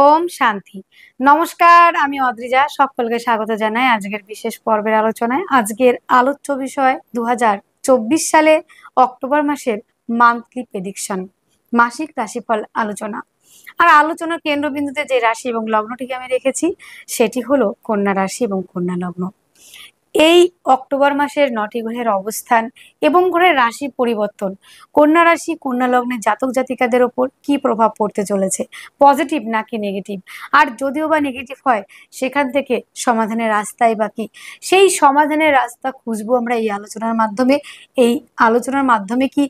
ওম শান্তি। নমস্কার, আমি অদ্রিজা। সকলকে স্বাগত জানাই আজকের বিশেষ পর্বের আলোচনায়। আজকের আলোচ্য বিষয় 2024 সালে অক্টোবর মাসের মান্থলি প্রেডিকশন, মাসিক রাশিফল আলোচনা। আর আলোচনার কেন্দ্রবিন্দুতে যে রাশি এবং লগ্নটিকে আমি রেখেছি সেটি হলো কন্যা রাশি এবং কন্যা লগ্ন। এই অক্টোবর মাসের 9টি গ্রহের অবস্থান এবং গ্রহের রাশি পরিবর্তন কন্যা রাশি কন্যা লগ্নের জাতক জাতিকাদের ওপর কি প্রভাব পড়তে চলেছে, পজিটিভ নাকি নেগেটিভ, আর যদিও বা নেগেটিভ হয় সেখান থেকে সমাধানের রাস্তাই বা কি, সেই সমাধানের রাস্তা খুঁজবো আমরা এই আলোচনার মাধ্যমে। এই আলোচনার মাধ্যমে কি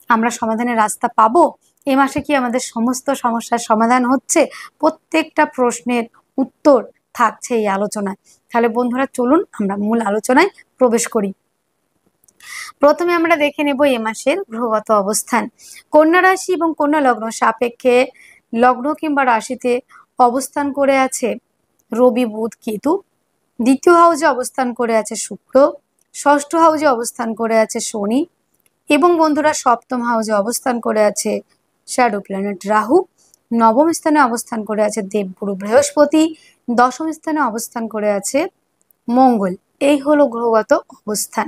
আমরা সমাধানের রাস্তা পাবো? এ মাসে কি আমাদের সমস্ত সমস্যার সমাধান হচ্ছে? প্রত্যেকটা প্রশ্নের উত্তর থাকছে এই আলোচনায়। তাহলে বন্ধুরা চলুন আমরা মূল আলোচনায় প্রবেশ করি। প্রথমে আমরা দেখে নেব এ মাসের গ্রহগত অবস্থান। কন্যা রাশি এবং কন্যা লগ্ন সাপেক্ষে লগ্ন কিংবা রাশিতে অবস্থান করে আছে রবি, বুধ, কেতু। দ্বিতীয় হাউসে অবস্থান করে আছে শুক্র। ষষ্ঠ হাউসে অবস্থান করে আছে শনি এবং বন্ধুরা সপ্তম হাউসে অবস্থান করে আছে শ্যাডো প্ল্যানেট রাহু। নবম স্থানে অবস্থান করে আছে দেবগুরু বৃহস্পতি। দশম স্থানে অবস্থান করে আছে মঙ্গল। এই হলো গ্রহগত অবস্থান।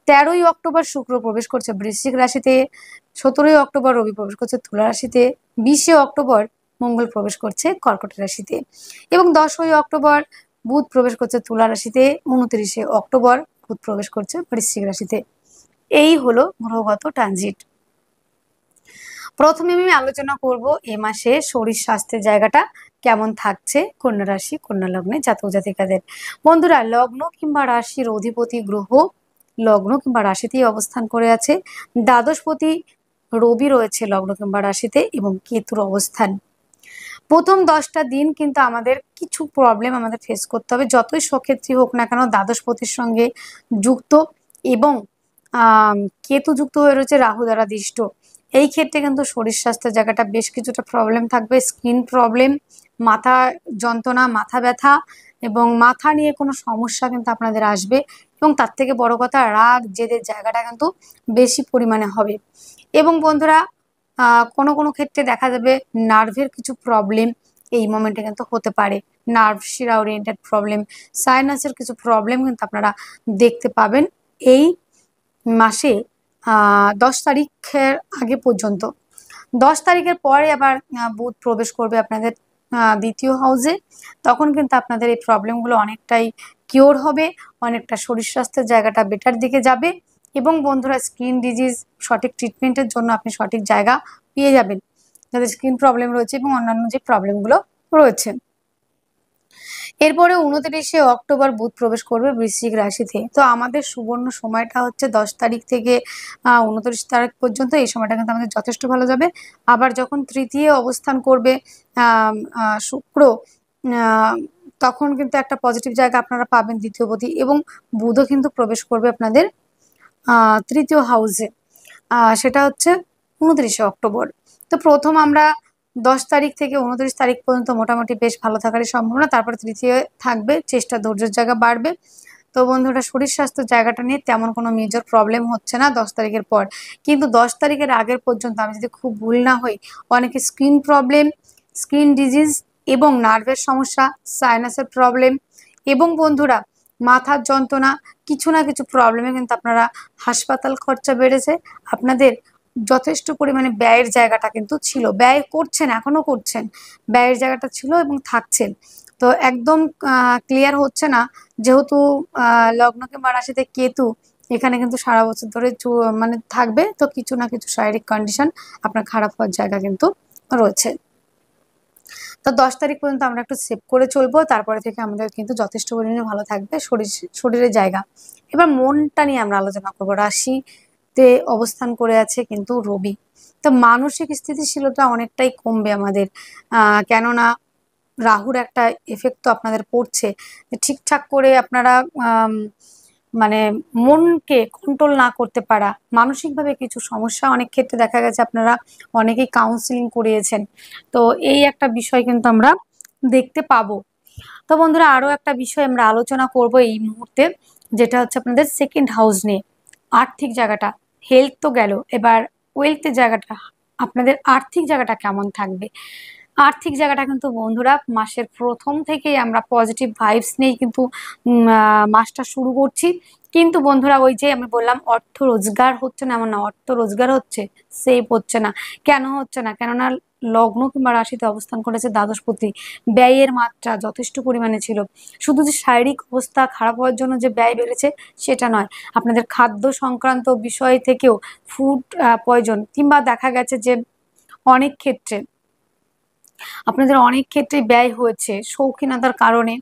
13ই অক্টোবর শুক্র প্রবেশ করছে বৃশ্চিক রাশিতে। 17ই অক্টোবর রবি প্রবেশ করছে তুলা রাশিতে। 20শে অক্টোবর মঙ্গল প্রবেশ করছে কর্কট রাশিতে এবং 10ই অক্টোবর বুধ প্রবেশ করছে তুলা রাশিতে। 29শে অক্টোবর বুধ প্রবেশ করছে বৃশ্চিক রাশিতে। এই হলো গ্রহগত ট্রানজিট। প্রথমে আমি আলোচনা করব এ মাসে শরীর স্বাস্থ্যের জায়গাটা কেমন থাকছে কন্যা রাশি কন্যা লগ্নে জাতক জাতিকাদের। বন্ধুরা, লগ্ন কিংবা রাশির অধিপতি গ্রহ লগ্ন কিংবা রাশিতেই অবস্থান করে আছে। দ্বাদশপতি রবি রয়েছে লগ্ন কিংবা রাশিতে এবং কেতুর অবস্থান। প্রথম 10টা দিন কিন্তু আমাদের কিছু প্রবলেম আমাদের ফেস করতে হবে, যতই সক্ষেত্রী হোক না কেন দ্বাদশপতির সঙ্গে যুক্ত এবং কেতু যুক্ত হয়ে রয়েছে রাহু দ্বারা দৃষ্ট। এই ক্ষেত্রে কিন্তু শরীর স্বাস্থ্যের জায়গাটা বেশ কিছুটা প্রবলেম থাকবে। স্কিন প্রবলেম, মাথা যন্ত্রণা, মাথা ব্যথা এবং মাথা নিয়ে কোনো সমস্যা কিন্তু আপনাদের আসবে এবং তার থেকে বড় কথা রাগ জেদের জায়গাটা কিন্তু বেশি পরিমাণে হবে। এবং বন্ধুরা, কোনো কোনো ক্ষেত্রে দেখা যাবে নার্ভের কিছু প্রবলেম এই মোমেন্টে কিন্তু হতে পারে। নার্ভ শিরা ওরিয়েন্টেড প্রবলেম, সাইনাসের কিছু প্রবলেম কিন্তু আপনারা দেখতে পাবেন এই মাসে 10 তারিখের আগে পর্যন্ত। 10 তারিখের পরে আবার বুধ প্রবেশ করবে আপনাদের দ্বিতীয় হাউসে। তখন কিন্তু আপনাদের এই প্রবলেমগুলো অনেকটাই কিওর হবে, অনেকটা শরীর স্বাস্থ্যের জায়গাটা বেটার দিকে যাবে এবং বন্ধুরা স্কিন ডিজিজ সঠিক ট্রিটমেন্টের জন্য আপনি সঠিক জায়গা পেয়ে যাবেন যাদের স্কিন প্রবলেম রয়েছে এবং অন্যান্য যে প্রবলেমগুলো রয়েছে। এরপরে 29শে অক্টোবর বুধ প্রবেশ করবে বৃশ্চিক রাশিতে। তো আমাদের সুবর্ণ সময়টা হচ্ছে 10 তারিখ থেকে 29 তারিখ পর্যন্ত। এই সময়টা কিন্তু আমাদের যথেষ্ট ভালো যাবে। আবার যখন তৃতীয় অবস্থান করবে শুক্র, তখন কিন্তু একটা পজিটিভ জায়গা আপনারা পাবেন দ্বিতীয়পতি এবং বুধও কিন্তু প্রবেশ করবে আপনাদের তৃতীয় হাউসে। সেটা হচ্ছে 29শে অক্টোবর। তো প্রথম আমরা 10 তারিখ থেকে 29 তারিখ পর্যন্ত মোটামুটি বেশ ভালো থাকারই সম্ভাবনা। তারপরে তৃতীয় থাকবে, চেষ্টা ধৈর্যের জায়গা বাড়বে। তো বন্ধুরা, শরীর স্বাস্থ্যের জায়গাটা নিয়ে তেমন কোনো মেজর প্রবলেম হচ্ছে না 10 তারিখের পর। কিন্তু 10 তারিখের আগের পর্যন্ত আমি যদি খুব ভুল না হই, অনেকে স্কিন প্রবলেম, স্কিন ডিজিজ এবং নার্ভের সমস্যা, সাইনাসের প্রবলেম এবং বন্ধুরা মাথার যন্ত্রণা, কিছু না কিছু প্রবলেমে কিন্তু আপনারা হাসপাতাল খরচা বেড়েছে, আপনাদের যথেষ্ট পরিমাণে ব্যয়ের জায়গাটা কিন্তু ছিল। ব্যয় করছেন, এখনো করছেন, ব্যয়ের জায়গাটা ছিল এবং থাকছে। তো একদম ক্লিয়ার হচ্ছে না, যেহেতু লগ্ন কিংবা রাশিতে কেতু এখানে কিন্তু সারা বছর ধরে মানে থাকবে। তো কিছু না কিছু শারীরিক কন্ডিশন আপনার খারাপ হওয়ার জায়গা কিন্তু রয়েছে। তো 10 তারিখ পর্যন্ত আমরা একটু সেভ করে চলবো, তারপরে থেকে আমাদের কিন্তু যথেষ্ট পরিমাণে ভালো থাকবে শরীরের জায়গা। এবার মনটা নিয়ে আমরা আলোচনা করবো। রাশিতে অবস্থান করে আছে কিন্তু রবি। তো মানসিক স্থিতিশীলতা অনেকটাই কমবে আমাদের, কেননা রাহুর একটা এফেক্ট তো আপনাদের পড়ছে। ঠিকঠাক করে আপনারা মানে মনকে কন্ট্রোল না করতে পারা, মানসিকভাবে কিছু সমস্যা অনেক ক্ষেত্রে দেখা গেছে আপনারা অনেকেই কাউন্সিলিং করিয়েছেন। তো এই একটা বিষয় কিন্তু আমরা দেখতে পাবো। তো বন্ধুরা, আরো একটা বিষয় আমরা আলোচনা করব এই মুহূর্তে, যেটা হচ্ছে আপনাদের সেকেন্ড হাউস নিয়ে। আর্থিক জায়গাটা, হেলথ তো গেল, এবার ওয়েলথের জায়গাটা, আপনাদের আর্থিক জায়গাটা কেমন থাকবে। আর্থিক জায়গাটা কিন্তু বন্ধুরা মাসের প্রথম থেকেই আমরা পজিটিভ ভাইবস নিয়ে কিন্তু মাসটা শুরু করছি। কিন্তু বন্ধুরা ওই যে আমি বললাম অর্থ রোজগার হচ্ছে না এমন না, অর্থ রোজগার হচ্ছে, সেভ হচ্ছে না। কেন হচ্ছে না? কেননা লগ্ন কিংবা রাশিতে অবস্থান করেছে দ্বাদশপতি। ব্যয়ের মাত্রা যথেষ্ট পরিমাণে ছিল। শুধু যে শারীরিক অবস্থা খারাপ হওয়ার জন্য যে ব্যয় বেড়েছে সেটা নয়, আপনাদের খাদ্য সংক্রান্ত বিষয় থেকেও ফুড পয়জন, কিংবা দেখা গেছে যে অনেক ক্ষেত্রে আপনাদের অনেক ক্ষেত্রে ব্যয় হয়েছে শৌখিনতার কারণে।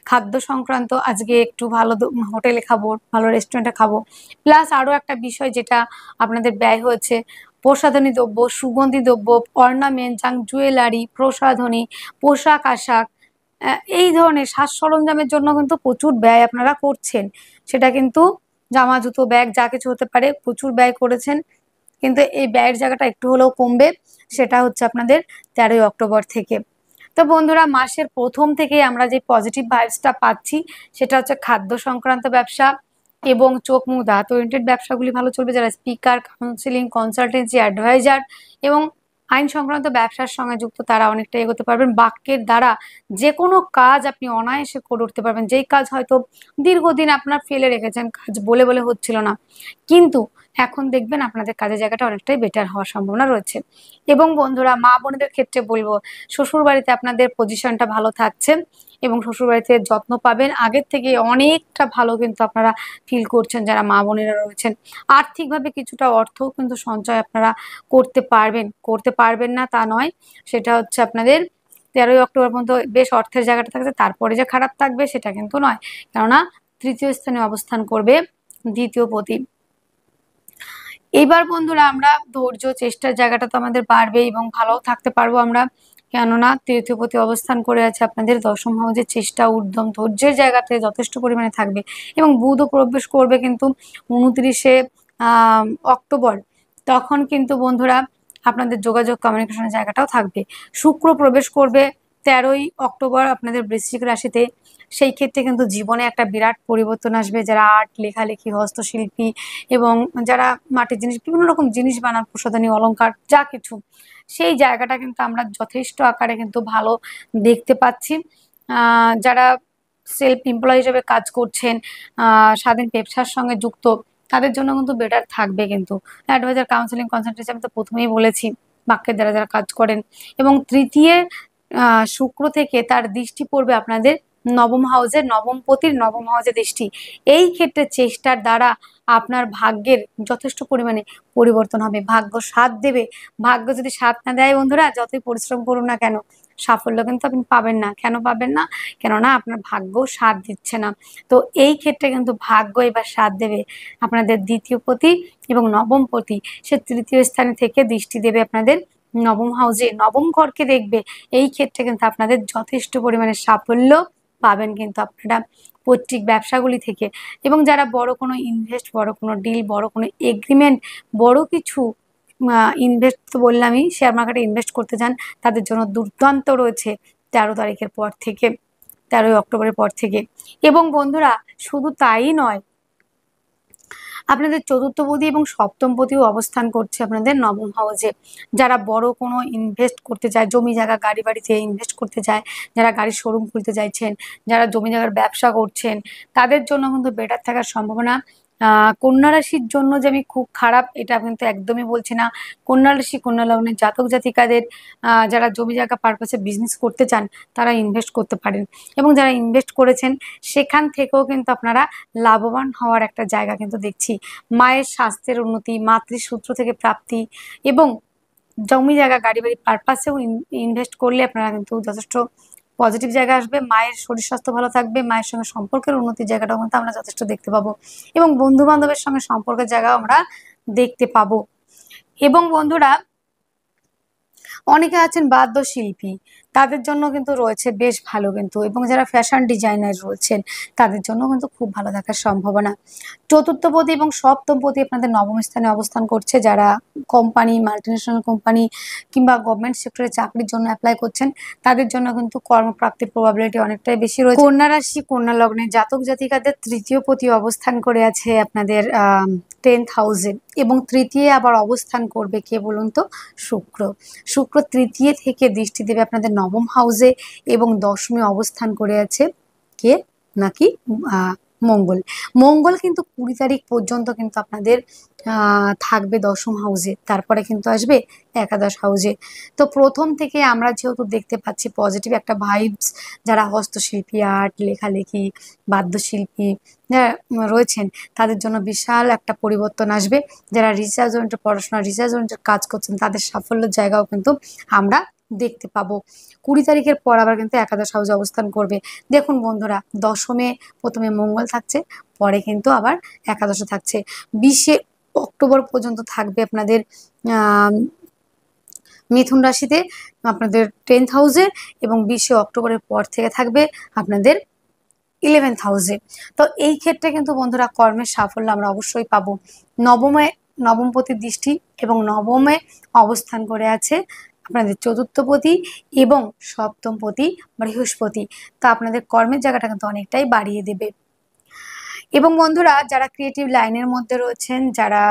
খাদ্য সংক্রান্ত আজকে একটু ভালো হোটেলে খাবো, ভালো রেস্টুরেন্টে খাবো, প্লাস আরও একটা বিষয় যেটা আপনাদের ব্যয় হয়েছে প্রসাধনী দ্রব্য, সুগন্ধি দ্রব্য, অর্নামেন্ট, জুয়েলারি, প্রসাধনী, পোশাক আশাক, এই ধরনের সাজ সরঞ্জামের জন্য কিন্তু প্রচুর ব্যয় আপনারা করছেন। সেটা কিন্তু জামা জুতো ব্যাগ যা কিছু হতে পারে, প্রচুর ব্যয় করেছেন। কিন্তু এই ব্যয়ের জায়গাটা একটু হলেও কমবে, সেটা হচ্ছে আপনাদের 13ই অক্টোবর থেকে। তো বন্ধুরা মাসের প্রথম থেকেই আমরা যে পজিটিভ ভাইবসটা পাচ্ছি সেটা হচ্ছে খাদ্য সংক্রান্ত ব্যবসা এবং চোখ মুখ দাঁত ওরিয়েন্টেড ব্যবসাগুলি ভালো চলবে। যারা স্পিকার, কাউন্সিলিং, কনসালটেন্সি, অ্যাডভাইজার এবং আইন সংক্রান্ত ব্যবসার সঙ্গে যুক্ত তারা অনেকটা এগোতে পারবেন। বাক্যের দ্বারা যে কোনো কাজ আপনি অনায়াসে করে উঠতে পারবেন। যেই কাজ হয়তো দীর্ঘদিন আপনার ফেলে রেখেছেন, কাজ বলে বলে হচ্ছিল না, কিন্তু এখন দেখবেন আপনাদের কাজের জায়গাটা অনেকটাই বেটার হওয়ার সম্ভাবনা রয়েছে। এবং বন্ধুরা মা বোনদের ক্ষেত্রে বলবো শ্বশুর বাড়িতে আপনাদের পজিশনটা ভালো থাকছে এবং শ্বশুর বাড়িতে যত্ন পাবেন আগের থেকে অনেকটা ভালো, কিন্তু আপনারা ফিল করছেন যারা মা বোনেরা রয়েছেন। আর্থিকভাবে কিছুটা অর্থ কিন্তু সঞ্চয় আপনারা করতে পারবেন, করতে পারবেন না তা নয়। সেটা হচ্ছে আপনাদের 13ই অক্টোবর পর্যন্ত বেশ অর্থের জায়গাটা থাকছে, তারপরে যে খারাপ থাকবে সেটা কিন্তু নয়, কেননা তৃতীয় স্থানে অবস্থান করবে দ্বিতীয় পতি। এইবার বন্ধুরা আমরা ধৈর্য চেষ্টার জায়গাটা তো আমাদের বাড়বে এবং ভালো থাকতে পারবো আমরা, কেননা তৃতীয় পতি অবস্থান করে আছে আপনাদের দশম হাউসে। চেষ্টা, উদ্যম, ধৈর্যের জায়গাতে যথেষ্ট পরিমাণে থাকবে এবং বুধও প্রবেশ করবে কিন্তু 29শে অক্টোবর। তখন কিন্তু বন্ধুরা আপনাদের যোগাযোগ কমিউনিকেশনের জায়গাটাও থাকবে। শুক্র প্রবেশ করবে 13ই অক্টোবর আপনাদের বৃশ্চিক রাশিতে। সেই ক্ষেত্রে কিন্তু জীবনে একটা বিরাট পরিবর্তন আসবে। যারা আর্ট, লেখালেখি, হস্তশিল্পী এবং যারা মাটির জিনিস, বিভিন্ন রকম জিনিস বানান, প্রসাধনী, অলংকার, যা কিছু, সেই জায়গাটা কিন্তু আমরা যথেষ্ট আকারে কিন্তু ভালো দেখতে পাচ্ছি। যারা সেলফ এমপ্লয় হিসেবে কাজ করছেন, স্বাধীন ব্যবসার সঙ্গে যুক্ত, তাদের জন্য কিন্তু বেটার থাকবে। কিন্তু অ্যাডভাইজার, কাউন্সিলিং, কনসালটেন্সি আমি তো প্রথমেই বলেছি, বাক্যের দ্বারা যারা কাজ করেন। এবং তৃতীয় শুক্র থেকে তার দৃষ্টি পড়বে আপনাদের নবম হাউসের, নবম পতির নবম হাউসে দৃষ্টি। এই ক্ষেত্রে চেষ্টার দ্বারা আপনার ভাগ্যের যথেষ্ট পরিমাণে পরিবর্তন হবে, ভাগ্য সাথ দেবে। ভাগ্য যদি সাথ না দেয় বন্ধুরা, যতই পরিশ্রম করুন না কেন সাফল্য কিন্তু আপনি পাবেন না। কেন পাবেন না? কেননা আপনার ভাগ্য সাথ দিচ্ছে না। তো এই ক্ষেত্রে কিন্তু ভাগ্য এবার সাথ দেবে আপনাদের দ্বিতীয় পতি এবং নবম পতি। সে তৃতীয় স্থানে থেকে দৃষ্টি দেবে আপনাদের নবম হাউসে, নবম ঘরকে দেখবে। এই ক্ষেত্রে কিন্তু আপনাদের যথেষ্ট পরিমাণে সাফল্য পাবেন কিন্তু আপনারা পৈতৃক ব্যবসাগুলি থেকে। এবং যারা বড় কোনো ইনভেস্ট, বড় কোনো ডিল, বড় কোনো এগ্রিমেন্ট, বড় কিছু ইনভেস্ট তো বললামই, শেয়ার মার্কেটে ইনভেস্ট করতে চান, তাদের জন্য দুর্দান্ত রয়েছে 13 তারিখের পর থেকে, 13ই অক্টোবরের পর থেকে। এবং বন্ধুরা শুধু তাই নয়, আপনাদের চতুর্থ পতি এবং সপ্তম পতিও অবস্থান করছে আপনাদের নবম হাউসে। যারা বড় কোনো ইনভেস্ট করতে চায়, জমি জায়গা গাড়ি বাড়িতে ইনভেস্ট করতে চায়, যারা গাড়ির শোরুম খুলতে চাইছেন, যারা জমি জায়গার ব্যবসা করছেন, তাদের জন্য কিন্তু বেটার থাকার সম্ভাবনা। কন্যা রাশির জন্য যে আমি খুব খারাপ এটা কিন্তু একদমই বলছি না। কন্যা রাশি, কন্যা লগ্নের জাতক জাতিকাদের যারা জমি জায়গা পারপাসে বিজনেস করতে চান তারা ইনভেস্ট করতে পারেন। এবং যারা ইনভেস্ট করেছেন সেখান থেকেও কিন্তু আপনারা লাভবান হওয়ার একটা জায়গা কিন্তু দেখছি। মায়ের স্বাস্থ্যের উন্নতি, মাতৃসূত্র থেকে প্রাপ্তি এবং জমি জায়গা গাড়ি বাড়ি পারপাসেও ইনভেস্ট করলে আপনারা কিন্তু যথেষ্ট পজিটিভ জায়গা আসবে। মায়ের শরীর স্বাস্থ্য ভালো থাকবে, মায়ের সঙ্গে সম্পর্কের উন্নতির জায়গাটাও কিন্তু আমরা যথেষ্ট দেখতে পাবো এবং বন্ধু বান্ধবের সঙ্গে সম্পর্কের জায়গাও আমরা দেখতে পাবো। এবং বন্ধুরা অনেকে আছেন বাদ্যশিল্পী, তাদের জন্য কিন্তু রয়েছে বেশ ভালো কিন্তু, এবং যারা ফ্যাশন ডিজাইনার রয়েছেন তাদের জন্য কিন্তু খুব ভালো থাকার সম্ভাবনা। চতুর্থপতি এবং সপ্তমপতি আপনাদের নবম স্থানে অবস্থান করছে। যারা কোম্পানি, মাল্টিন্যাশনাল কোম্পানি কিংবা গভর্নমেন্ট সেক্টরে চাকরির জন্য অ্যাপ্লাই করছেন তাদের জন্য কিন্তু কর্মপ্রাপ্তির প্রবাবিলিটি অনেকটাই বেশি রয়েছে। কন্যা রাশি কন্যা লগ্নে জাতক জাতিকাদের তৃতীয় পতি অবস্থান করে আছে আপনাদের 10th হাউসে, এবং তৃতীয় আবার অবস্থান করবে কে বলুন তো? শুক্র। শুক্র তৃতীয় থেকে দৃষ্টি দেবে আপনাদের নবম হাউসে, এবং দশমে অবস্থান করে আছে কে? নাকি মঙ্গল। মঙ্গল কিন্তু 20 তারিখ পর্যন্ত কিন্তু আপনাদের থাকবে দশম হাউসে, তারপরে কিন্তু আসবে একাদশ হাউসে। তো প্রথম থেকে আমরা যেহেতু দেখতে পাচ্ছি পজিটিভ একটা ভাইবস, যারা হস্তশিল্পী, আর্ট, লেখালেখি, বাদ্যশিল্পী যারা রয়েছেন তাদের জন্য বিশাল একটা পরিবর্তন আসবে। যারা রিসার্চ ওরিয়েন্টেড পড়াশোনা, রিসার্চ ওরিয়েন্টেড কাজ করছেন তাদের সাফল্যের জায়গাও কিন্তু আমরা দেখতে পাবো। 20 তারিখের পর আবার কিন্তু একাদশ হাউসে অবস্থান করবে। দেখুন বন্ধুরা, দশমে প্রথমে মঙ্গল থাকছে, পরে কিন্তু আবার একাদশে থাকছে। 20শে অক্টোবর পর্যন্ত থাকবে আপনাদের মিথুন রাশিতে আপনাদের 10th হাউসে, এবং 20শে অক্টোবরের পর থেকে থাকবে আপনাদের 11th হাউসে। তো এই ক্ষেত্রে কিন্তু বন্ধুরা কর্মের সাফল্য আমরা অবশ্যই পাবো। নবমপতির দৃষ্টি, এবং নবমে অবস্থান করে আছে আপনাদের চতুর্থপতি এবং সপ্তমপতি বৃহস্পতি। তো আপনাদের কর্মের জায়গাটা কিন্তু অনেকটাই বাড়িয়ে দেবে। এবং বন্ধুরা, যারা ক্রিয়েটিভ লাইনের মধ্যে রয়েছেন, যারা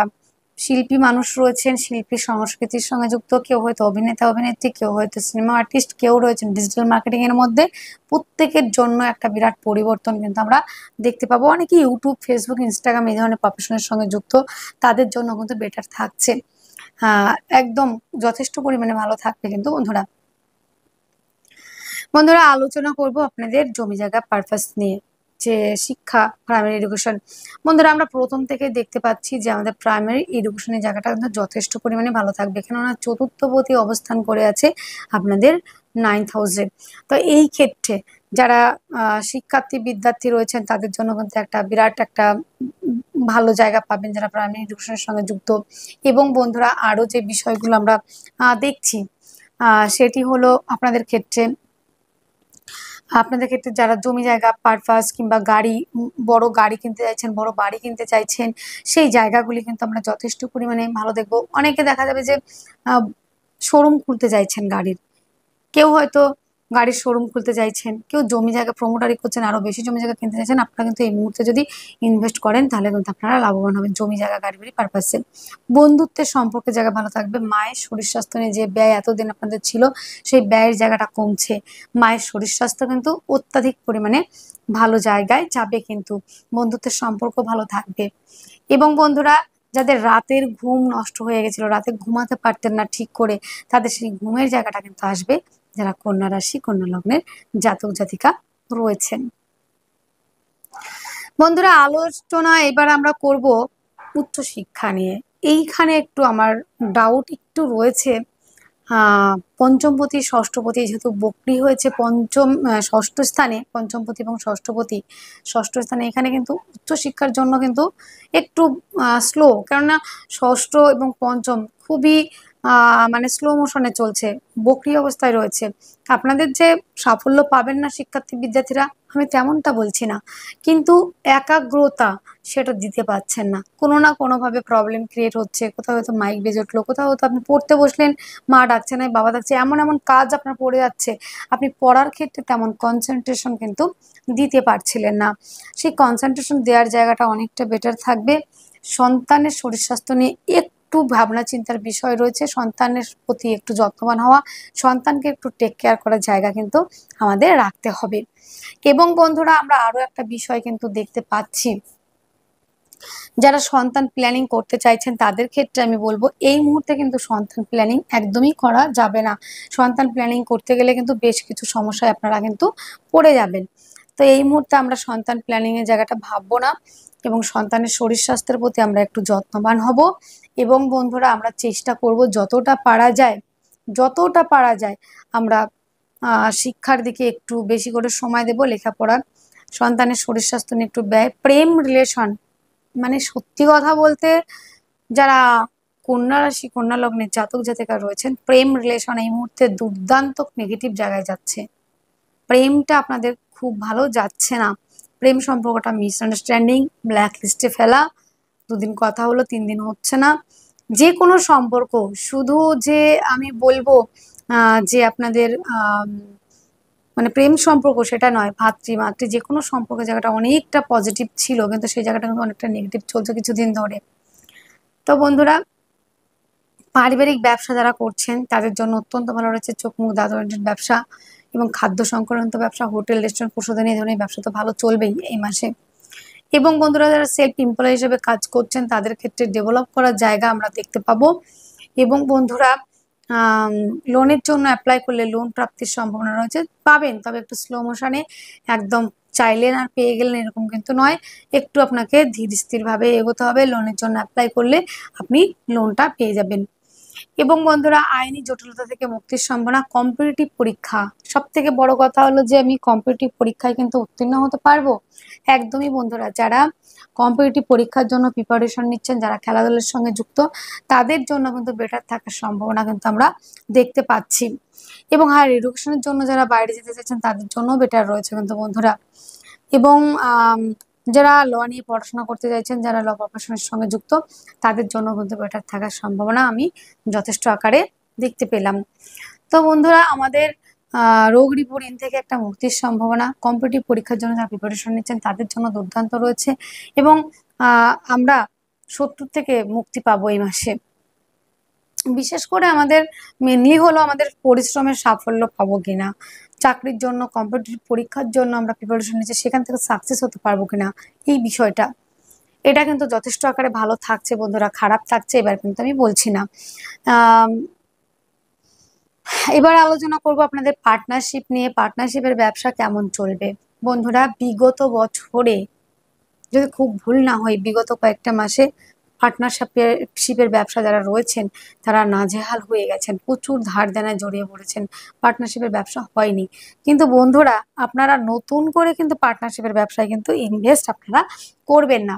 শিল্পী মানুষ রয়েছেন, শিল্পী সংস্কৃতির সঙ্গে যুক্ত, কেউ হয়তো অভিনেতা অভিনেত্রী, কেউ হয়তো সিনেমা আর্টিস্ট, কেউ রয়েছেন ডিজিটাল মার্কেটিং এর মধ্যে, প্রত্যেকের জন্য একটা বিরাট পরিবর্তন কিন্তু আমরা দেখতে পাবো। অনেকে ইউটিউব, ফেসবুক, ইনস্টাগ্রাম এই ধরনের প্রফেশনের সঙ্গে যুক্ত, তাদের জন্য কিন্তু বেটার থাকছে। একদম যথেষ্ট পরিমাণে ভালো থাকবে কিন্তু বন্ধুরা। বন্ধুরা, আলোচনা করব আপনাদের জমি জায়গা পারপাস নিয়ে, যে শিক্ষা, প্রাইমারি এডুকেশন। বন্ধুরা, আমরা প্রথম থেকে দেখতে পাচ্ছি যে আমাদের প্রাইমারি এডুকেশনের জায়গাটা কিন্তু যথেষ্ট পরিমাণে ভালো থাকবে, কেননা চতুর্থপতি অবস্থান করে আছে আপনাদের 9th হাউসে। তো এই ক্ষেত্রে যারা শিক্ষার্থী বিদ্যার্থী রয়েছেন তাদের জন্য কিন্তু একটা বিরাট একটা ভালো জায়গা পাবেন, যারা প্রাইমারি এডুকেশনের সঙ্গে যুক্ত। এবং বন্ধুরা, আরো যে বিষয়গুলো আমরা দেখছি সেটি হলো আপনাদের ক্ষেত্রে যারা জমি জায়গা পারপাস কিংবা গাড়ি, বড় গাড়ি কিনতে চাইছেন, বড় বাড়ি কিনতে চাইছেন, সেই জায়গাগুলি কিন্তু আমরা যথেষ্ট পরিমাণে ভালো দেখবো। অনেকে দেখা যাবে যে শোরুম খুলতে চাইছেন গাড়ির, কেউ হয়তো গাড়ির শোরুম খুলতে চাইছেন, কেউ জমি জায়গা প্রমোটারি করছেন, আরো বেশি জমি জায়গা কিনতে চাইছেন। আপনারা কিন্তু এই মুহূর্তে যদি ইনভেস্ট করেন তাহলে কিন্তু আপনারা লাভবান হবেন জমি জায়গা গাড়ি বাড়ি পারপাসে। বন্ধুত্বের সম্পর্কের জায়গা ভালো থাকবে। মায়ের শরীর স্বাস্থ্য নিয়ে যে ব্যয় এতদিন আপনাদের ছিল, সেই ব্যয়ের জায়গাটা কমছে। মায়ের শরীর স্বাস্থ্য কিন্তু অত্যাধিক পরিমাণে ভালো জায়গায় যাবে, কিন্তু বন্ধুত্বের সম্পর্ক ভালো থাকবে। এবং বন্ধুরা, যাদের রাতের ঘুম নষ্ট হয়ে গেছিল, রাতে ঘুমাতে পারতেন না ঠিক করে, তাদের সেই ঘুমের জায়গাটা কিন্তু আসবে, যারা কন্যা রাশি কন্যা লগ্নের জাতক জাতিকা রয়েছেন। বন্ধুরা, আলোচনা এবার আমরা করব উচ্চ শিক্ষা নিয়ে। এইখানে একটু আমার ডাউট একটু রয়েছে। পঞ্চমপতি ষষ্ঠপতি যেহেতু বক্রি হয়েছে ষষ্ঠ স্থানে, পঞ্চমপতি এবং ষষ্ঠপতি ষষ্ঠ স্থানে, এখানে কিন্তু উচ্চশিক্ষার জন্য কিন্তু একটু স্লো, কেননা ষষ্ঠ এবং পঞ্চম খুবই মানে স্লো মোশনে চলছে, বক্রি অবস্থায় রয়েছে। আপনাদের যে সাফল্য পাবেন না শিক্ষার্থী বিদ্যার্থীরা, আমি তেমনটা বলছি না, কিন্তু একাগ্রতা সেটা দিতে পারছেন না। কোনো না কোনোভাবে প্রবলেম ক্রিয়েট হচ্ছে, কোথাও হয়তো মাইক বেজে উঠলো, কোথাও হয়তো আপনি পড়তে বসলেন, মা ডাকছে না, বাবা ডাকছে, এমন এমন কাজ আপনার পড়ে যাচ্ছে, আপনি পড়ার ক্ষেত্রে তেমন কনসেন্ট্রেশন কিন্তু দিতে পারছিলেন না। সেই কনসেন্ট্রেশন দেওয়ার জায়গাটা অনেকটা বেটার থাকবে। সন্তানের শরীর স্বাস্থ্য নিয়ে একটু ভাবনা চিন্তার বিষয় রয়েছে, সন্তানের প্রতি একটু যত্নবান হওয়া, সন্তানকে একটু টেক কেয়ার করার জায়গা কিন্তু আমাদের রাখতে হবে। এবং বন্ধুরা, আমরা আরো একটা বিষয় কিন্তু দেখতে পাচ্ছি, যারা সন্তান প্ল্যানিং করতে চাইছেন তাদের ক্ষেত্রে আমি বলবো এই মুহূর্তে কিন্তু সন্তান প্ল্যানিং একদমই করা যাবে না। সন্তান প্ল্যানিং করতে গেলে কিন্তু বেশ কিছু সমস্যায় আপনারা কিন্তু পড়ে যাবেন। তো এই মুহূর্তে আমরা সন্তান প্ল্যানিং এর জায়গাটা ভাববো না, এবং সন্তানের শরীর স্বাস্থ্যের প্রতি আমরা একটু যত্নবান হব। এবং বন্ধুরা, আমরা চেষ্টা করব যতটা পারা যায় আমরা শিক্ষার দিকে একটু বেশি করে সময় দেব, লেখাপড়া, সন্তানের শরীর স্বাস্থ্য নিয়ে একটু ব্যয়, প্রেম রিলেশন, মানে সত্যি কথা বলতে যারা কন্যা রাশি কন্যা লগ্নের জাতক জাতিকা রয়েছেন, প্রেম রিলেশন এই মুহূর্তে দুর্দান্ত নেগেটিভ জায়গায় যাচ্ছে। প্রেমটা আপনাদের খুব ভালো যাচ্ছে না। প্রেম সম্পর্কটা মিসআন্ডারস্ট্যান্ডিং, ব্ল্যাক লিস্টে ফেলা, 2 দিন কথা হলো 3 দিন হচ্ছে না। যে কোনো সম্পর্ক, শুধু যে আমি বলবো যে আপনাদের মানে প্রেম সম্পর্ক সেটা নয়, ভাতৃ যে কোনো সম্পর্কের জায়গাটা অনেকটা পজিটিভ ছিল, কিন্তু সেই জায়গাটা কিন্তু অনেকটা নেগেটিভ চলছে কিছুদিন ধরে। তো বন্ধুরা, পারিবারিক ব্যবসা যারা করছেন তাদের জন্য অত্যন্ত ভালো রয়েছে। চোখ মুখ দাঁত ব্যবসা এবং খাদ্য সংক্রান্ত ব্যবসা, হোটেল রেস্টুরেন্ট প্রসাধনী এই ধরনের ব্যবসা তো ভালো চলবেই এই মাসে। এবং বন্ধুরা, যারা সেলফ এমপ্লয় হিসেবে কাজ করছেন তাদের ক্ষেত্রে ডেভেলপ করার জায়গা আমরা দেখতে পাবো। এবং বন্ধুরা, লোনের জন্য অ্যাপ্লাই করলে লোন প্রাপ্তির সম্ভাবনা রয়েছে, পাবেন, তবে একটু স্লো মোশনে, একদম চাইলেন আর পেয়ে গেলেন এরকম কিন্তু নয়। একটু আপনাকে ধীর স্থিরভাবে এগোতে হবে। লোনের জন্য অ্যাপ্লাই করলে আপনি লোনটা পেয়ে যাবেন। এবং বন্ধুরা, আইনি জটিলতা থেকে মুক্তির সম্ভাবনা। কম্পিটিটিভ পরীক্ষা, সব থেকে বড় কথা হলো যে আমি কম্পিটিটিভ পরীক্ষায় কিন্তু উত্তীর্ণ হতে পারবো। একদমই বন্ধুরা, যারা কম্পিটিটিভ পরীক্ষার জন্য প্রিপারেশন নিচ্ছেন, যারা খেলাধুলার সঙ্গে যুক্ত, তাদের জন্য কিন্তু বেটার থাকার সম্ভাবনা কিন্তু আমরা দেখতে পাচ্ছি। এবং হায়ার এডুকেশনের জন্য যারা বাইরে যেতে চাইছেন তাদের জন্য বেটার রয়েছে কিন্তু বন্ধুরা। এবং যারা ল নিয়ে পড়াশোনা করতে চাইছেন, যারা ল প্রফেশনের সঙ্গে যুক্ত, তাদের জন্য কিন্তু বেটার থাকার সম্ভাবনা আমি যথেষ্ট আকারে দেখতে পেলাম। তো বন্ধুরা, আমাদের রোগ রিপোর্টিং থেকে একটা মুক্তির সম্ভাবনা। কম্পিটিটিভ পরীক্ষার জন্য যারা প্রিপারেশন নিচ্ছেন তাদের জন্য দুর্দান্ত রয়েছে। এবং আমরা শত্রুর থেকে মুক্তি পাবো এই মাসে। বিশেষ করে আমাদের মেনলি হলো আমাদের পরিশ্রমের সাফল্য পাবো কিনা, চাকরির জন্য কম্পিটিটিভ পরীক্ষার জন্য আমরা প্রিপারেশন নিচ্ছি, সেখান থেকে সাকসেস হতে পারবো কিনা, এই বিষয়টা এটা কিন্তু যথেষ্ট আকারে ভালো থাকছে বন্ধুরা, খারাপ থাকছে এবার কিন্তু আমি বলছি না। এবার আলোচনা করব আপনাদের পার্টনারশিপ নিয়ে। পার্টনারশিপের ব্যবসা কেমন চলবে বন্ধুরা? বিগত বছরে, যদি খুব ভুল না হয়, বিগত কয়েকটা মাসে পার্টনারশিপের ব্যবসা যারা রয়েছেন তারা নাজেহাল হয়ে গেছেন, প্রচুর ধার দেনায় জড়িয়ে পড়েছেন, পার্টনারশিপের ব্যবসা হয়নি। কিন্তু বন্ধুরা, আপনারা নতুন করে কিন্তু পার্টনারশিপের ব্যবসায় কিন্তু ইনভেস্ট আপনারা করবেন না।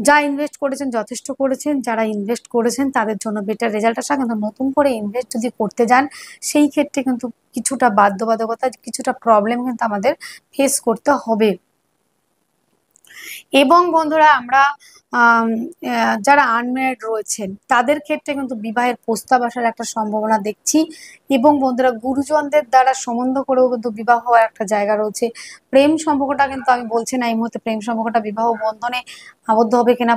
যা ইনভেস্ট করেছেন যথেষ্ট করেছেন, যারা ইনভেস্ট করেছেন তাদের জন্য বেটার রেজাল্ট আসা, কিন্তু নতুন করে ইনভেস্ট যদি করতে যান সেই ক্ষেত্রে কিন্তু কিছুটা বাধ্যবাধকতা, কিছুটা প্রবলেম কিন্তু আমাদের ফেস করতে হবে। এবং বন্ধুরা, আমরা যারা আনম্যারিড রয়েছেন তাদের ক্ষেত্রে কিন্তু বিবাহের প্রস্তাব আসার একটা সম্ভাবনা দেখছি। এবং বন্ধুরা, গুরুজনদের দ্বারা সম্বন্ধ করেও কিন্তু বিবাহ হওয়ার একটা জায়গা রয়েছে। প্রেম সম্পর্কটা কিন্তু আমি বলছি না এই মুহূর্তে প্রেম সম্পর্কটা বিবাহ বন্ধনে আবদ্ধ হবে কিনা,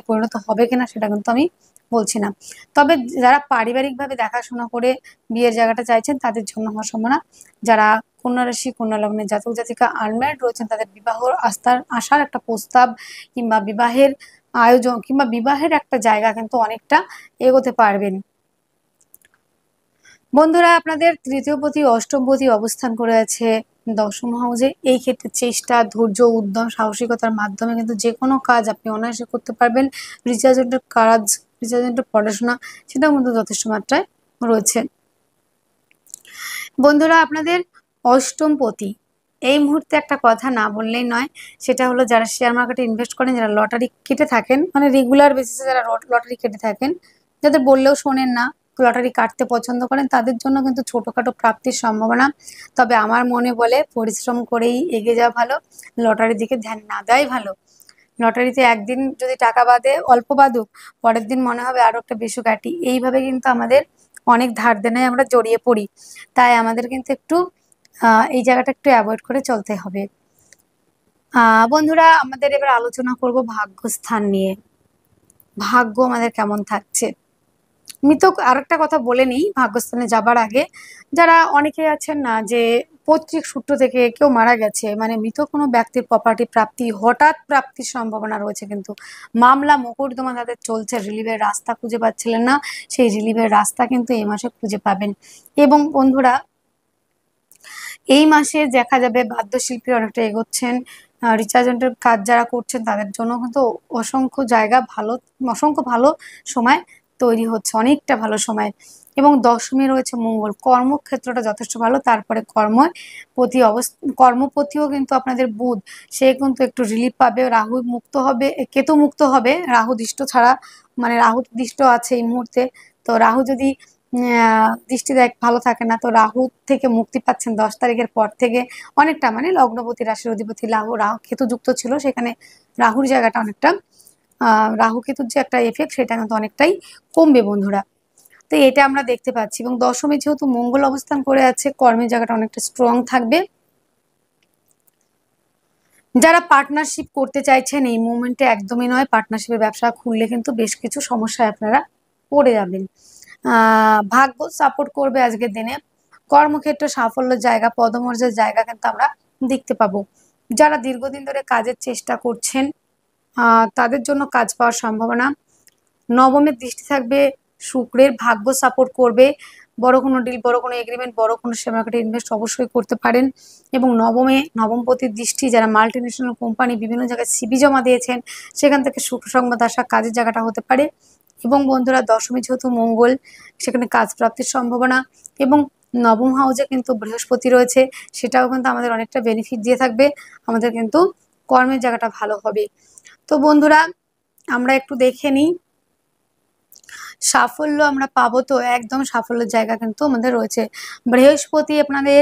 পরিণত হবে কিনা সেটা কিন্তু আমি বলছি না। তবে যারা পারিবারিকভাবে দেখাশোনা করে বিয়ের জায়গাটা চাইছেন তাদের জন্য হওয়ার সম্ভাবনা। যারা কন্যা রাশি কন্যা লগ্নের জাতক জাতিকা আনম্যারিড রয়েছেন তাদের বিবাহর আসার একটা প্রস্তাব কিংবা বিবাহের আয়োজন কিংবা বিবাহের একটা জায়গা কিন্তু অনেকটা এগোতে পারবেন। বন্ধুরা, আপনাদের তৃতীয়পতি অষ্টমপতি অবস্থান করে আছে দশম হাউসে। এই ক্ষেত্রে চেষ্টা, ধৈর্য, উদ্যম, সাহসিকতার মাধ্যমে কিন্তু যে কোনো কাজ আপনি অনায়াসে করতে পারবেন। রিসার্চের কাজ, রিসার্চের পড়াশোনা সেটাও কিন্তু যথেষ্ট মাত্রায় রয়েছে। বন্ধুরা, আপনাদের অষ্টমপতি, এই মুহূর্তে একটা কথা না বললেই নয়, সেটা হলো যারা শেয়ার মার্কেটে ইনভেস্ট করেন, যারা লটারি কেটে থাকেন, মানে রেগুলার বেসিসে যারা লটারি কেটে থাকেন, যাদের বললেও শোনেন না, লটারি কাটতে পছন্দ করেন, তাদের জন্য কিন্তু ছোটোখাটো প্রাপ্তির সম্ভাবনা। তবে আমার মনে বলে পরিশ্রম করেই এগিয়ে যাওয়া ভালো, লটারির দিকে ধ্যান না দেওয়াই ভালো। লটারিতে একদিন যদি টাকা বাদে অল্প বাদুক, পরের দিন মনে হবে আরো একটা বেশি কাটি, এইভাবে কিন্তু আমাদের অনেক ধার দেনায় আমরা জড়িয়ে পড়ি। তাই আমাদের কিন্তু একটু এই জায়গাটা একটু অ্যাভয়েড করে চলতে হবে। বন্ধুরা, আমাদের এবার আলোচনা করব ভাগ্যস্থান নিয়ে। ভাগ্য আমাদের কেমন থাকছে। আমি তো আরেকটা কথা বলে নিই ভাগ্যস্থানে যাবার আগে, যারা অনেকে আছেন না যে পৈতৃক সূত্র থেকে কেউ মারা গেছে, মানে মৃত কোনো ব্যক্তির প্রপার্টি প্রাপ্তি, হঠাৎ প্রাপ্তির সম্ভাবনা রয়েছে, কিন্তু মামলা মোকদ্দমা তাদের চলছে, রিলিভের রাস্তা খুঁজে পাচ্ছিলেন না, সেই রিলিভের রাস্তা কিন্তু এই মাসে খুঁজে পাবেন। এবং বন্ধুরা, এই মাসে দেখা যাবে বাদ্যশিল্পী অনেকটা এগোচ্ছেন, রিচার্জেন্টের কাজ যারা করছেন তাদের জন্য কিন্তু অসংখ্য জায়গা ভালো, অসংখ্য ভালো সময় তৈরি হচ্ছে, অনেকটা ভালো সময়। এবং দশমী রয়েছে মঙ্গল, কর্মক্ষেত্রটা যথেষ্ট ভালো। তারপরে কর্মপতিও কিন্তু আপনাদের বুধ, সে কিন্তু একটু রিলিফ পাবে, রাহু মুক্ত হবে, কেতু মুক্ত হবে, রাহু দৃষ্ট ছাড়া, মানে রাহু দৃষ্ট আছে এই মুহূর্তে। তো রাহু যদি দৃষ্টি দেয় ভালো থাকে না, তো রাহু থেকে মুক্তি পাচ্ছেন 10 তারিখের পর থেকে অনেকটা, মানে লগ্নপতি রাশির অধিপতি রাহু কেতু যুক্ত ছিল, সেখানে রাহুর জায়গাটা অনেকটা রাহু কেতুর যে একটা এফেক্ট সেটা কিন্তু অনেকটাই কমবে বন্ধুরা। তো এটা আমরা দেখতে পাচ্ছি। এবং দশমী যেহেতু মঙ্গল অবস্থান করে আছে, কর্মের জায়গাটা অনেকটা স্ট্রং থাকবে। যারা পার্টনারশিপ করতে চাইছেন এই মুভমেন্টে একদমই নয়, পার্টনারশিপের ব্যবসা খুললে কিন্তু বেশ কিছু সমস্যায় আপনারা পড়ে যাবেন। ভাগ্য সাপোর্ট করবে আজকের দিনে। কর্মক্ষেত্রে সাফল্যের জায়গা, পদমর্যাদার জায়গা কিন্তু আমরা দেখতে পাবো। যারা দীর্ঘদিন ধরে কাজের চেষ্টা করছেন তাদের জন্য কাজ পাওয়ার সম্ভাবনা। নবমের দৃষ্টি থাকবে শুক্রের, ভাগ্য সাপোর্ট করবে। বড় কোনো ডিল, বড় কোনো এগ্রিমেন্ট, বড় কোনো শেয়ার মার্কেটে ইনভেস্ট অবশ্যই করতে পারেন। এবং নবমপতির দৃষ্টি, যারা মাল্টি ন্যাশনাল কোম্পানি বিভিন্ন জায়গায় সিভি জমা দিয়েছেন, সেখান থেকে সুখ সংবাদ আসা কাজের জায়গাটা হতে পারে। এবং বন্ধুরা দশমী যেহেতু মঙ্গল, সেখানে কাজ প্রাপ্তির সম্ভাবনা। এবং নবম হাউসে কিন্তু বৃহস্পতি রয়েছে, সেটাও কিন্তু আমাদের অনেকটা বেনিফিট দিয়ে থাকবে, আমাদের কিন্তু কর্মের জায়গাটা ভালো হবে। তো বন্ধুরা আমরা একটু দেখে নিই সাফল্য আমরা পাবো, তো একদম সাফল্যের জায়গা কিন্তু আমাদের রয়েছে। বৃহস্পতি আপনাদের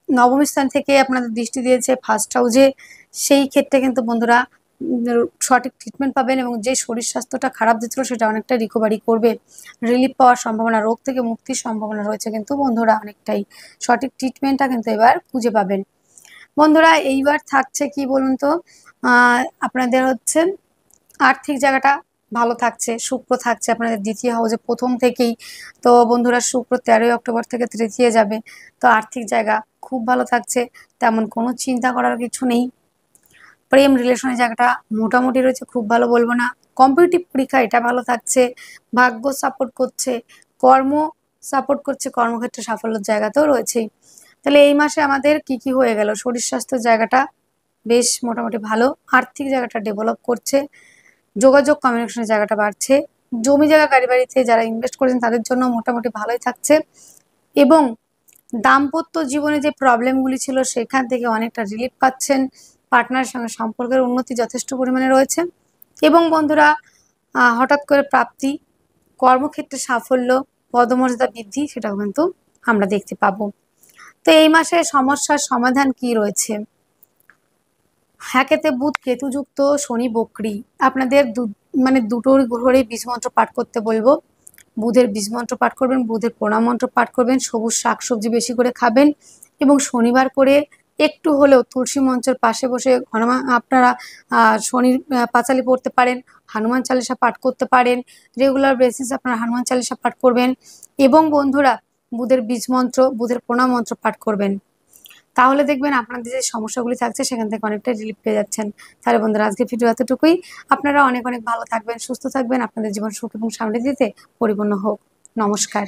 নবম স্থান থেকে আপনাদের দৃষ্টি দিয়েছে ফার্স্ট হাউসে, সেই ক্ষেত্রে কিন্তু বন্ধুরা সঠিক ট্রিটমেন্ট পাবেন এবং যে শরীর স্বাস্থ্যটা খারাপ দিচ্ছিল সেটা অনেকটা রিকভারি করবে, রিলিফ পাওয়ার সম্ভাবনা, রোগ থেকে মুক্তির সম্ভাবনা রয়েছে কিন্তু বন্ধুরা অনেকটাই। সঠিক ট্রিটমেন্টটা কিন্তু এবার খুঁজে পাবেন বন্ধুরা। এইবার থাকছে কি বলুন তো, আপনাদের হচ্ছে আর্থিক জায়গাটা ভালো থাকছে, শুক্র থাকছে আপনাদের দ্বিতীয় হাউসে প্রথম থেকেই। তো বন্ধুরা শুক্র 13ই অক্টোবর থেকে তৃতীয় যাবে, তো আর্থিক জায়গা খুব ভালো থাকছে, তেমন কোনো চিন্তা করার কিছু নেই। প্রেম রিলেশনের জায়গাটা মোটামুটি রয়েছে, খুব ভালো বলবো না। কম্পিটিটিভ পরীক্ষা এটা ভালো থাকছে, ভাগ্য সাপোর্ট করছে, কর্ম সাপোর্ট করছে, কর্মক্ষেত্রে সাফল্যের জায়গাতেও রয়েছেই। তাহলে এই মাসে আমাদের কি কি হয়ে গেল, শরীর স্বাস্থ্যের জায়গাটা বেশ মোটামুটি ভালো, আর্থিক জায়গাটা ডেভেলপ করছে, যোগাযোগ কমিউনিকেশনের জায়গাটা বাড়ছে, জমি জায়গা গাড়ি বাড়িতে যারা ইনভেস্ট করেছেন তাদের জন্য মোটামুটি ভালোই থাকছে। এবং দাম্পত্য জীবনে যে প্রবলেমগুলি ছিল সেখান থেকে অনেকটা রিলিফ পাচ্ছেন, পার্টনারের সঙ্গে সম্পর্কের উন্নতি যথেষ্ট পরিমাণে রয়েছে। এবং বন্ধুরা হঠাৎ করে প্রাপ্তি, কর্মক্ষেত্রে সাফল্য, পদমর্যাদা বৃদ্ধি, সেটাও কিন্তু আমরা দেখতে পাবো। তো এই মাসে সমস্যার সমাধান কি রয়েছে, একেতে বুধ কেতু যুক্ত, শনি বক্রী, আপনাদের মানে দুটোর ঘরে বীজমন্ত্র পাঠ করতে বলবো। বুধের বীজমন্ত্র পাঠ করবেন, বুধের প্রণাম মন্ত্র পাঠ করবেন, সবুজ শাকসবজি বেশি করে খাবেন। এবং শনিবার করে একটু হলেও তুলসী মঞ্চের পাশে বসে হনুমান, আপনারা শনির পাঁচালি পড়তে পারেন, হনুমান চালিসা পাঠ করতে পারেন, রেগুলার বেসিস আপনারা হনুমান চালিসা পাঠ করবেন। এবং বন্ধুরা বুধের বীজমন্ত্র, বুধের প্রণাম মন্ত্র পাঠ করবেন, তাহলে দেখবেন আপনাদের যে সমস্যাগুলি থাকছে সেখান থেকে অনেকটা রিলিফ পেয়ে যাচ্ছেন। তাহলে বন্ধুরা আজকে ভিডিও এতটুকুই, আপনারা অনেক অনেক ভালো থাকবেন, সুস্থ থাকবেন, আপনাদের জীবন সুখ এবং সমৃদ্ধিতে পরিপূর্ণ হোক। নমস্কার।